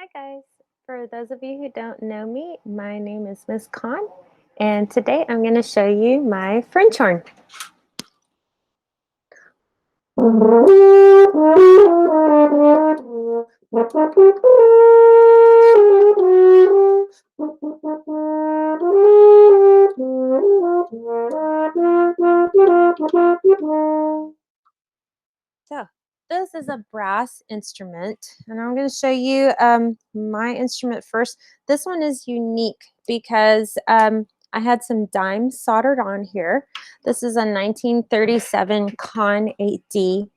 Hi guys. For those of you who don't know me, my name is Miss Khan, and today I'm going to show you my French horn. So this is a brass instrument, and I'm going to show you my instrument first. This one is unique because I had some dimes soldered on here. This is a 1937 Con 8D.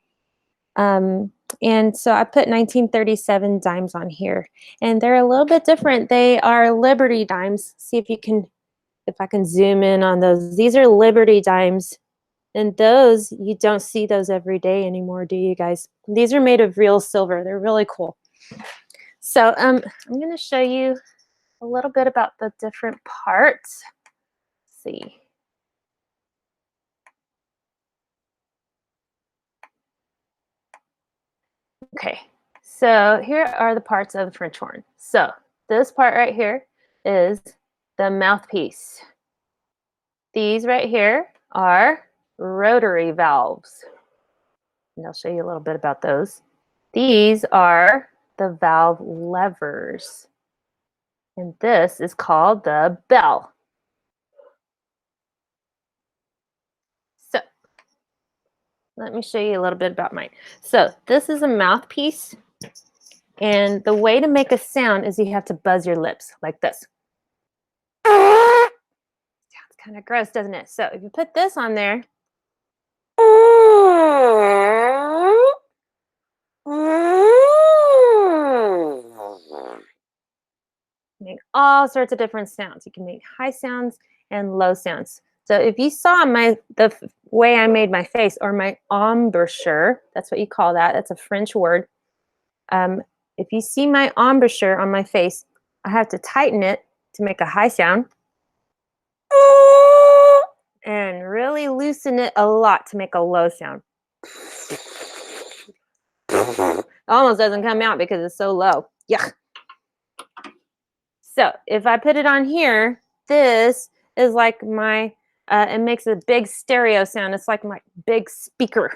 And so I put 1937 dimes on here, and they're a little bit different. They are Liberty dimes. See if I can zoom in on those. These are Liberty dimes. And those, you don't see those every day anymore, do you guys? These are made of real silver. They're really cool. So I'm going to show you a little bit about the different parts. Let's see. Okay, so here are the parts of the French horn. So this part right here is the mouthpiece. These right here are rotary valves. And I'll show you a little bit about those. These are the valve levers. And this is called the bell. So let me show you a little bit about mine. So this is a mouthpiece. And the way to make a sound is you have to buzz your lips like this. Sounds kind of gross, doesn't it? So if you put this on there, make all sorts of different sounds. You can make high sounds and low sounds. So if you saw the way I made my face, or my embouchure, that's what you call that. That's a French word. If you see my embouchure on my face, I have to tighten it to make a high sound, and really loosen it a lot to make a low sound. It almost doesn't come out because it's so low. Yuck. So if I put it on here, this is like it makes a big stereo sound. It's like my big speaker.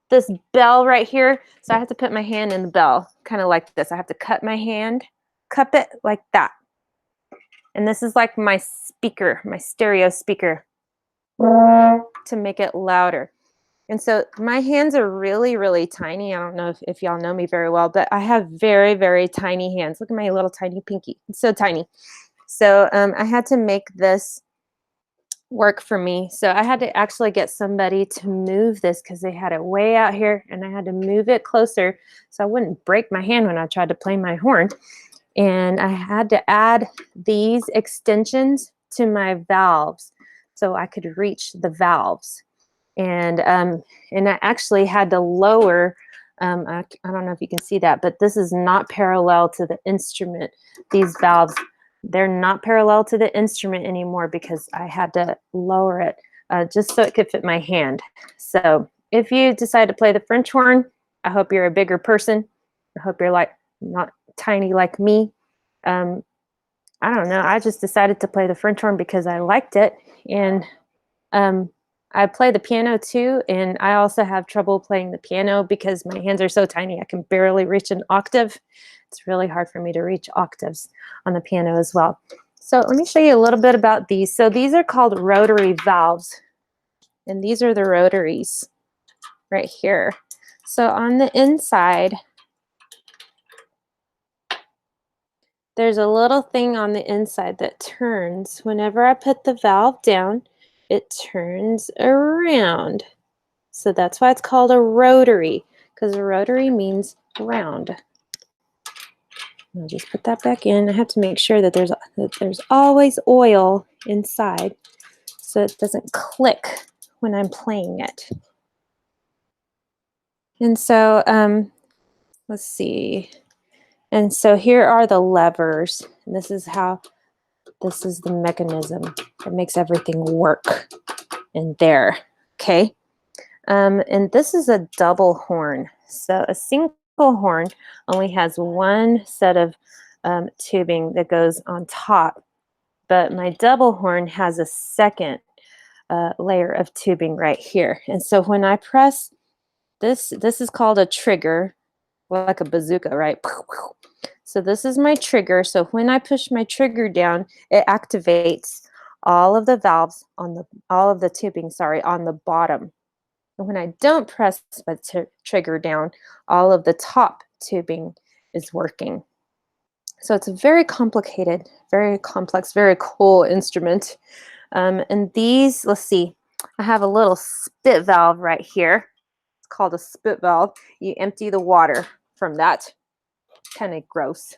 This bell right here, so I have to put my hand in the bell, kind of like this. I have to cut my hand, cup it like that. And this is like my speaker, my stereo speaker, to make it louder. And so my hands are really, really tiny. I don't know if y'all know me very well, but I have very, very tiny hands. Look at my little tiny pinky. It's so tiny. So I had to make this work for me. So I had to actually get somebody to move this because they had it way out here, and I had to move it closer so I wouldn't break my hand when I tried to play my horn. And I had to add these extensions to my valves so I could reach the valves. And I actually had to lower, I don't know if you can see that, but this is not parallel to the instrument. These valves, they're not parallel to the instrument anymore because I had to lower it just so it could fit my hand. So if you decide to play the French horn, I hope you're a bigger person. I hope you're like not tiny like me. I don't know. I just decided to play the French horn because I liked it. And I play the piano too, and I also have trouble playing the piano because my hands are so tiny. I can barely reach an octave. It's really hard for me to reach octaves on the piano as well. So let me show you a little bit about these. So these are called rotary valves, and these are the rotaries right here. So on the inside, there's a little thing on the inside that turns. Whenever I put the valve down, it turns around. So that's why it's called a rotary, because a rotary means round. I'll just put that back in. I have to make sure that there's always oil inside so it doesn't click when I'm playing it. And so let's see. And so here are the levers. And this is the mechanism that makes everything work in there. Okay. And this is a double horn. So a single horn only has one set of tubing that goes on top. But my double horn has a second layer of tubing right here. And so when I press this is called a trigger, like a bazooka, right? So this is my trigger. So when I push my trigger down, it activates all of the valves on all of the tubing, sorry, on the bottom. And when I don't press my trigger down, all of the top tubing is working. So it's a very complicated, very complex, very cool instrument. And these, let's see, I have a little spit valve right here. It's called a spit valve. You empty the water from that. Kind of gross.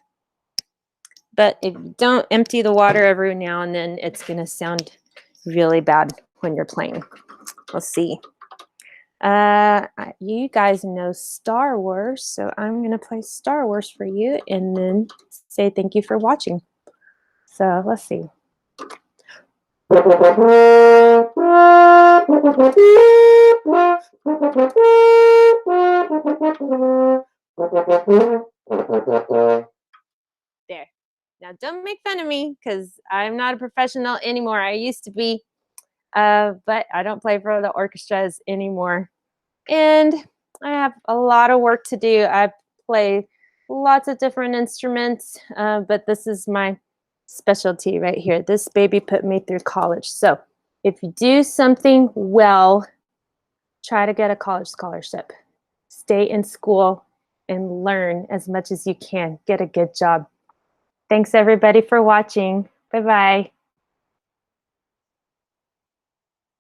But if you don't empty the water every now and then, it's going to sound really bad when you're playing. Let's see. You guys know Star Wars, so I'm going to play Star Wars for you and then say thank you for watching. So let's see. There. Now don't make fun of me because I'm not a professional anymore. I used to be, but I don't play for the orchestras anymore. And I have a lot of work to do. I play lots of different instruments, but this is my specialty right here. This baby put me through college. So if you do something well, try to get a college scholarship. Stay in school and learn as much as you can. Get a good job. Thanks everybody for watching. Bye-bye.